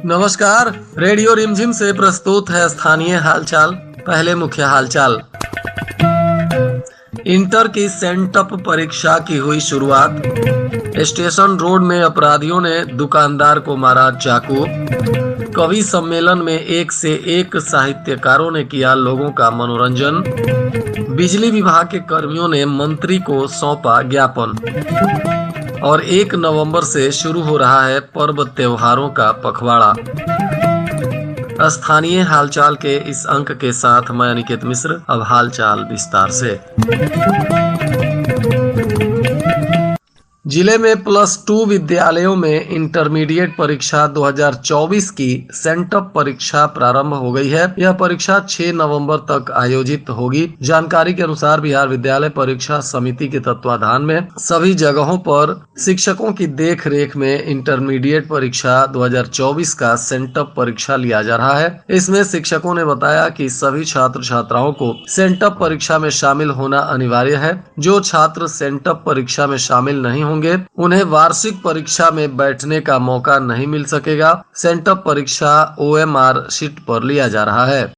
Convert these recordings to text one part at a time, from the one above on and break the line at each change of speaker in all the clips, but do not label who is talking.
नमस्कार, रेडियो रिमझिम से प्रस्तुत है स्थानीय हालचाल। पहले मुख्य हालचाल। इंटर की सेंटअप परीक्षा की हुई शुरुआत। स्टेशन रोड में अपराधियों ने दुकानदार को मारा चाकू। कवि सम्मेलन में एक से एक साहित्यकारों ने किया लोगों का मनोरंजन। बिजली विभाग के कर्मियों ने मंत्री को सौंपा ज्ञापन। और 1 नवंबर से शुरू हो रहा है पर्व त्योहारों का पखवाड़ा। स्थानीय हालचाल के इस अंक के साथ मैं अनिकेत मिश्र। अब हालचाल विस्तार से। जिले में +2 विद्यालयों में इंटरमीडिएट परीक्षा 2024 की सेंटअप परीक्षा प्रारंभ हो गई है। यह परीक्षा 6 नवंबर तक आयोजित होगी। जानकारी के अनुसार बिहार विद्यालय परीक्षा समिति के तत्वाधान में सभी जगहों पर शिक्षकों की देखरेख में इंटरमीडिएट परीक्षा 2024 का सेंटअप परीक्षा लिया जा रहा है। इसमें शिक्षकों ने बताया कि सभी छात्र छात्राओं को सेंटअप परीक्षा में शामिल होना अनिवार्य है। जो छात्र सेंटअप परीक्षा में शामिल नहीं होंगे उन्हें वार्षिक परीक्षा में बैठने का मौका नहीं मिल सकेगा। सेंटअप परीक्षा OMR शीट पर लिया जा रहा है।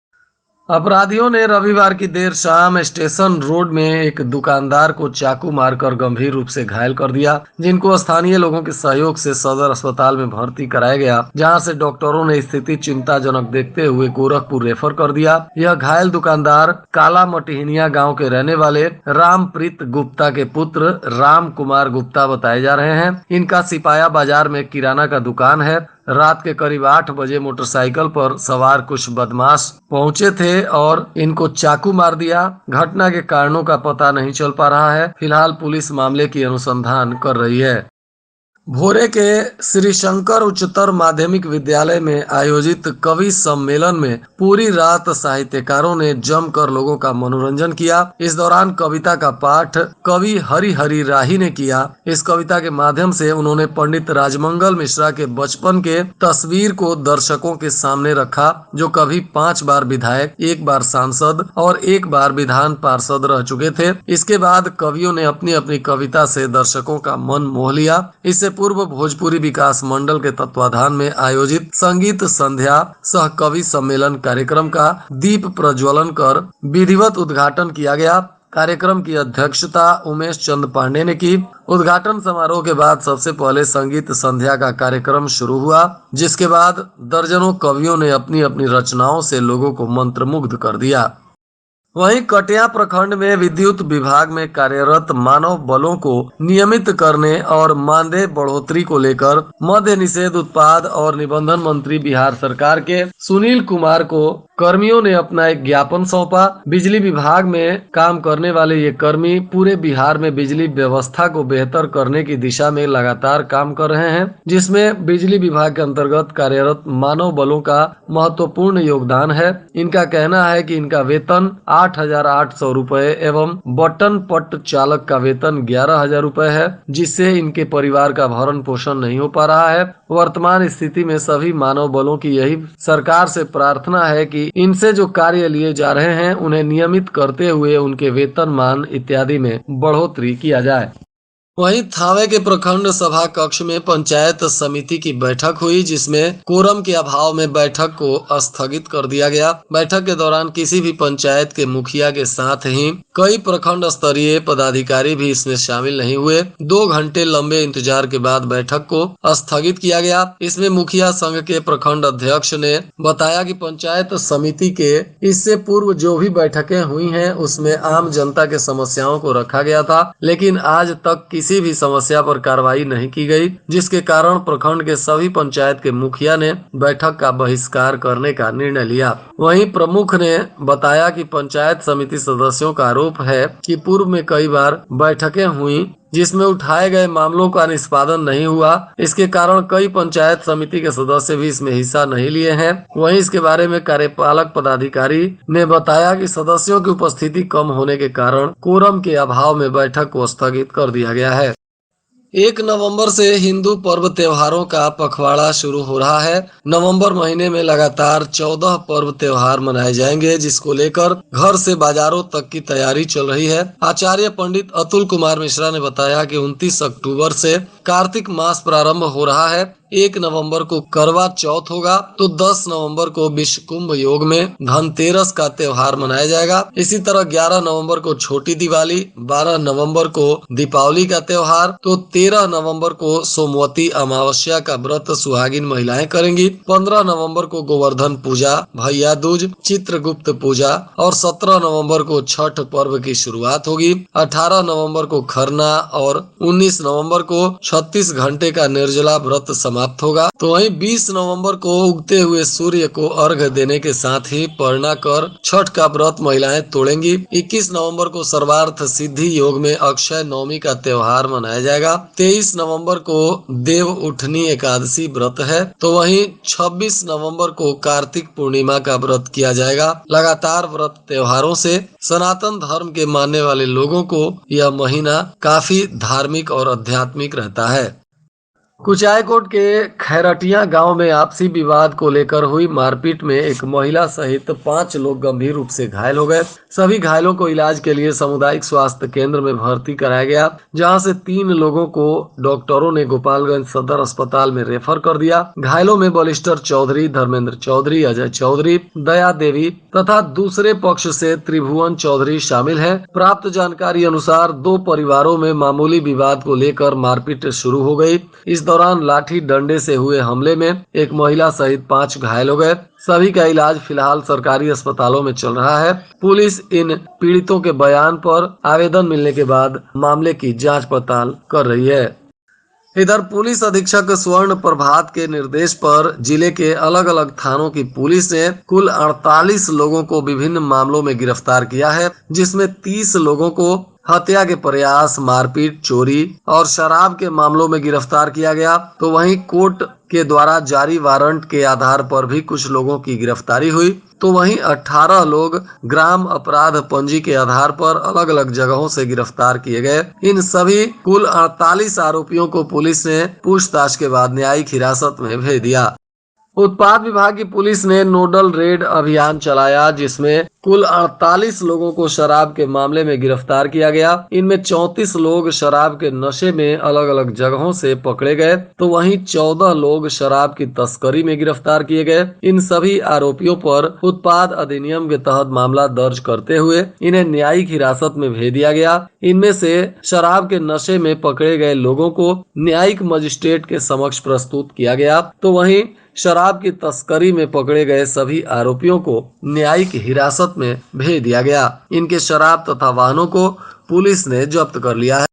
अपराधियों ने रविवार की देर शाम स्टेशन रोड में एक दुकानदार को चाकू मारकर गंभीर रूप से घायल कर दिया, जिनको स्थानीय लोगों के सहयोग से सदर अस्पताल में भर्ती कराया गया, जहां से डॉक्टरों ने स्थिति चिंताजनक देखते हुए गोरखपुर रेफर कर दिया। यह घायल दुकानदार काला मटिहनिया गाँव के रहने वाले रामप्रीत गुप्ता के पुत्र राम कुमार गुप्ता बताए जा रहे हैं। इनका सिपाया बाजार में किराना का दुकान है। रात के करीब 8 बजे मोटरसाइकिल पर सवार कुछ बदमाश पहुंचे थे और इनको चाकू मार दिया। घटना के कारणों का पता नहीं चल पा रहा है। फिलहाल पुलिस मामले की अनुसंधान कर रही है। भोरे के श्री शंकर उच्चतर माध्यमिक विद्यालय में आयोजित कवि सम्मेलन में पूरी रात साहित्यकारों ने जमकर लोगों का मनोरंजन किया। इस दौरान कविता का पाठ कवि हरि हरि राही ने किया। इस कविता के माध्यम से उन्होंने पंडित राजमंगल मिश्रा के बचपन के तस्वीर को दर्शकों के सामने रखा, जो कभी 5 बार विधायक, 1 बार सांसद और 1 बार विधान पार्षद रह चुके थे। इसके बाद कवियों ने अपनी अपनी कविता से दर्शकों का मन मोह लिया। इससे पूर्व भोजपुरी विकास मंडल के तत्वाधान में आयोजित संगीत संध्या सह कवि सम्मेलन कार्यक्रम का दीप प्रज्वलन कर विधिवत उद्घाटन किया गया। कार्यक्रम की अध्यक्षता उमेश चंद पांडे ने की। उद्घाटन समारोह के बाद सबसे पहले संगीत संध्या का कार्यक्रम शुरू हुआ, जिसके बाद दर्जनों कवियों ने अपनी अपनी रचनाओं से लोगों को मंत्रमुग्ध कर दिया। वहीं कटिया प्रखंड में विद्युत विभाग में कार्यरत मानव बलों को नियमित करने और मानदेय बढ़ोतरी को लेकर मद्य निषेध उत्पाद और निबंधन मंत्री बिहार सरकार के सुनील कुमार को कर्मियों ने अपना एक ज्ञापन सौंपा। बिजली विभाग में काम करने वाले ये कर्मी पूरे बिहार में बिजली व्यवस्था को बेहतर करने की दिशा में लगातार काम कर रहे हैं, जिसमें बिजली विभाग के अंतर्गत कार्यरत मानव बलों का महत्वपूर्ण योगदान है। इनका कहना है कि इनका वेतन 8,800 रुपए एवं बटन पट चालक का वेतन 11,000 रुपए है, जिससे इनके परिवार का भरण पोषण नहीं हो पा रहा है। वर्तमान स्थिति में सभी मानव बलों की यही सरकार से प्रार्थना है कि इनसे जो कार्य लिए जा रहे हैं उन्हें नियमित करते हुए उनके वेतनमान इत्यादि में बढ़ोतरी किया जाए। वहीं थावे के प्रखंड सभा कक्ष में पंचायत समिति की बैठक हुई, जिसमें कोरम के अभाव में बैठक को स्थगित कर दिया गया। बैठक के दौरान किसी भी पंचायत के मुखिया के साथ ही कई प्रखंड स्तरीय पदाधिकारी भी इसमें शामिल नहीं हुए। 2 घंटे लंबे इंतजार के बाद बैठक को स्थगित किया गया। इसमें मुखिया संघ के प्रखंड अध्यक्ष ने बताया कि पंचायत समिति के इससे पूर्व जो भी बैठकें हुई हैं उसमें आम जनता के समस्याओं को रखा गया था, लेकिन आज तक किसी भी समस्या पर कार्रवाई नहीं की गई, जिसके कारण प्रखंड के सभी पंचायत के मुखिया ने बैठक का बहिष्कार करने का निर्णय लिया। वहीं प्रमुख ने बताया कि पंचायत समिति सदस्यों का आरोप है कि पूर्व में कई बार बैठकें हुई जिसमें उठाए गए मामलों का निष्पादन नहीं हुआ। इसके कारण कई पंचायत समिति के सदस्य भी इसमें हिस्सा नहीं लिए हैं। वहीं इसके बारे में कार्यपालक पदाधिकारी ने बताया कि सदस्यों की उपस्थिति कम होने के कारण कोरम के अभाव में बैठक को स्थगित कर दिया गया है। 1 नवंबर से हिंदू पर्व त्योहारों का पखवाड़ा शुरू हो रहा है। नवंबर महीने में लगातार 14 पर्व त्योहार मनाए जाएंगे, जिसको लेकर घर से बाजारों तक की तैयारी चल रही है। आचार्य पंडित अतुल कुमार मिश्रा ने बताया कि 29 अक्टूबर से कार्तिक मास प्रारंभ हो रहा है। 1 नवंबर को करवा चौथ होगा, तो 10 नवंबर को विश्वकुंभ योग में धनतेरस का त्योहार मनाया जाएगा। इसी तरह 11 नवंबर को छोटी दिवाली, 12 नवंबर को दीपावली का त्योहार, तो 13 नवंबर को सोमवती अमावस्या का व्रत सुहागिन महिलाएं करेंगी। 15 नवंबर को गोवर्धन पूजा, भैया दूज, चित्रगुप्त पूजा और 17 नवंबर को छठ पर्व की शुरुआत होगी। 18 नवंबर को खरना और 19 नवंबर को 36 घंटे का निर्जला व्रत समाप्त होगा। तो वहीं 20 नवंबर को उगते हुए सूर्य को अर्घ देने के साथ ही परना कर छठ का व्रत महिलाएं तोड़ेंगी। 21 नवंबर को सर्वार्थ सिद्धि योग में अक्षय नवमी का त्योहार मनाया जाएगा। 23 नवंबर को देव उठनी एकादशी व्रत है, तो वहीं 26 नवंबर को कार्तिक पूर्णिमा का व्रत किया जाएगा। लगातार व्रत त्योहारों से सनातन धर्म के मानने वाले लोगों को यह महीना काफी धार्मिक और आध्यात्मिक रहता है। कुचायकोट के खैरटिया गांव में आपसी विवाद को लेकर हुई मारपीट में एक महिला सहित 5 लोग गंभीर रूप से घायल हो गए। सभी घायलों को इलाज के लिए सामुदायिक स्वास्थ्य केंद्र में भर्ती कराया गया, जहां से 3 लोगों को डॉक्टरों ने गोपालगंज सदर अस्पताल में रेफर कर दिया। घायलों में बलिस्टर चौधरी, धर्मेंद्र चौधरी, अजय चौधरी, दया देवी तथा दूसरे पक्ष से त्रिभुवन चौधरी शामिल है। प्राप्त जानकारी अनुसार 2 परिवारों में मामूली विवाद को लेकर मारपीट शुरू हो गई। इस दौरान लाठी डंडे से हुए हमले में एक महिला सहित 5 घायल हो गए। सभी का इलाज फिलहाल सरकारी अस्पतालों में चल रहा है। पुलिस इन पीड़ितों के बयान पर आवेदन मिलने के बाद मामले की जांच पड़ताल कर रही है। इधर पुलिस अधीक्षक स्वर्ण प्रभात के निर्देश पर जिले के अलग अलग थानों की पुलिस ने कुल 48 लोगों को विभिन्न मामलों में गिरफ्तार किया है, जिसमें 30 लोगों को हत्या के प्रयास, मारपीट, चोरी और शराब के मामलों में गिरफ्तार किया गया। तो वहीं कोर्ट के द्वारा जारी वारंट के आधार पर भी कुछ लोगों की गिरफ्तारी हुई। तो वहीं 18 लोग ग्राम अपराध पंजी के आधार पर अलग अलग जगहों से गिरफ्तार किए गए। इन सभी कुल 48 आरोपियों को पुलिस ने पूछताछ के बाद न्यायिक हिरासत में भेज दिया। उत्पाद विभाग की पुलिस ने नोडल रेड अभियान चलाया, जिसमें कुल 48 लोगों को शराब के मामले में गिरफ्तार किया गया। इनमें 34 लोग शराब के नशे में अलग अलग जगहों से पकड़े गए, तो वहीं 14 लोग शराब की तस्करी में गिरफ्तार किए गए। इन सभी आरोपियों पर उत्पाद अधिनियम के तहत मामला दर्ज करते हुए इन्हें न्यायिक हिरासत में भेज दिया गया। इनमें से शराब के नशे में पकड़े गए लोगों को न्यायिक मजिस्ट्रेट के समक्ष प्रस्तुत किया गया, तो वहीं शराब की तस्करी में पकड़े गए सभी आरोपियों को न्यायिक हिरासत में भेज दिया गया। इनके शराब तथा वाहनों को पुलिस ने जब्त कर लिया है।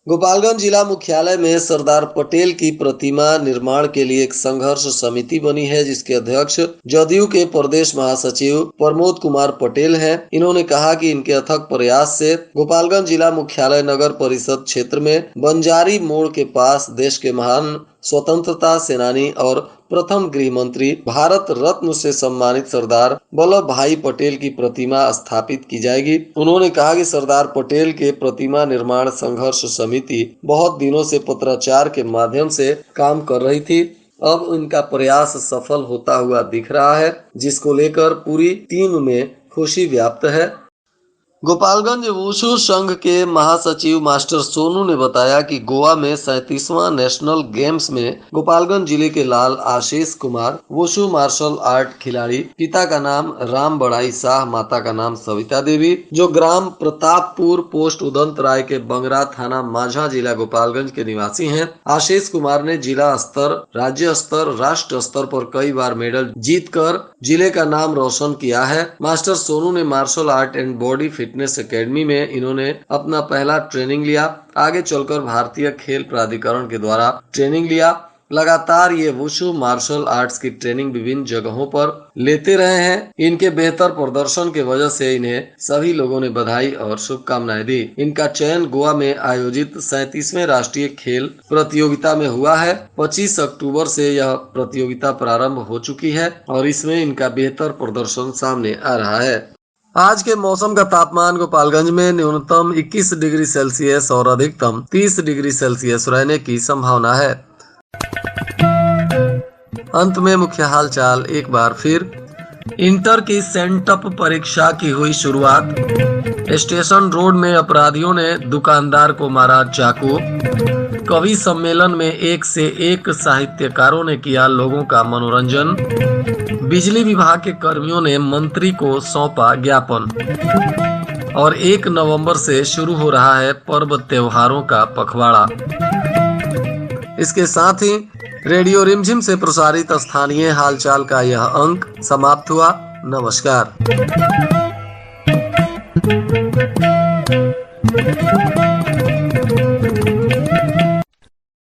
गोपालगंज जिला मुख्यालय में सरदार पटेल की प्रतिमा निर्माण के लिए एक संघर्ष समिति बनी है, जिसके अध्यक्ष जदयू के प्रदेश महासचिव प्रमोद कुमार पटेल हैं। इन्होंने कहा कि इनके अथक प्रयास से गोपालगंज जिला मुख्यालय नगर परिषद क्षेत्र में बंजारी मोड़ के पास देश के महान स्वतंत्रता सेनानी और प्रथम गृह मंत्री, भारत रत्न से सम्मानित सरदार वल्लभ भाई पटेल की प्रतिमा स्थापित की जाएगी। उन्होंने कहा कि सरदार पटेल के प्रतिमा निर्माण संघर्ष समिति बहुत दिनों से पत्राचार के माध्यम से काम कर रही थी। अब उनका प्रयास सफल होता हुआ दिख रहा है, जिसको लेकर पूरी टीम में खुशी व्याप्त है। गोपालगंज वुशु संघ के महासचिव मास्टर सोनू ने बताया कि गोवा में 37वां नेशनल गेम्स में गोपालगंज जिले के लाल Ashish Kumar wushu martial art खिलाड़ी, पिता का नाम राम बड़ाई शाह, माता का नाम सविता देवी, जो ग्राम प्रतापपुर पोस्ट उदंत राय के बंगरा थाना माझा जिला गोपालगंज के निवासी हैं। आशीष कुमार ने जिला स्तर, राज्य स्तर, राष्ट्र स्तर पर कई बार मेडल जीतकर जिले का नाम रोशन किया है। मास्टर सोनू ने martial art and body fitness academy में इन्होंने अपना पहला ट्रेनिंग लिया। आगे चलकर भारतीय खेल प्राधिकरण के द्वारा ट्रेनिंग लिया। लगातार ये वुशु मार्शल आर्ट्स की ट्रेनिंग विभिन्न जगहों पर लेते रहे हैं। इनके बेहतर प्रदर्शन के वजह से इन्हें सभी लोगों ने बधाई और शुभकामनाएं दी। इनका चयन गोवा में आयोजित 37वें राष्ट्रीय खेल प्रतियोगिता में हुआ है। 25 अक्टूबर से यह प्रतियोगिता प्रारंभ हो चुकी है और इसमें इनका बेहतर प्रदर्शन सामने आ रहा है। आज के मौसम का तापमान गोपालगंज में न्यूनतम 21 डिग्री सेल्सियस और अधिकतम 30 डिग्री सेल्सियस रहने की संभावना है। अंत में मुख्य हालचाल एक बार फिर। इंटर की सेंटअप परीक्षा की हुई शुरुआत। स्टेशन रोड में अपराधियों ने दुकानदार को मारा चाकू। कवि सम्मेलन में एक से एक साहित्यकारों ने किया लोगों का मनोरंजन। बिजली विभाग के कर्मियों ने मंत्री को सौंपा ज्ञापन। और 1 नवंबर से शुरू हो रहा है पर्व त्योहारों का पखवाड़ा। इसके साथ ही रेडियो रिमझिम से प्रसारित स्थानीय हालचाल का यह अंक समाप्त हुआ। नमस्कार।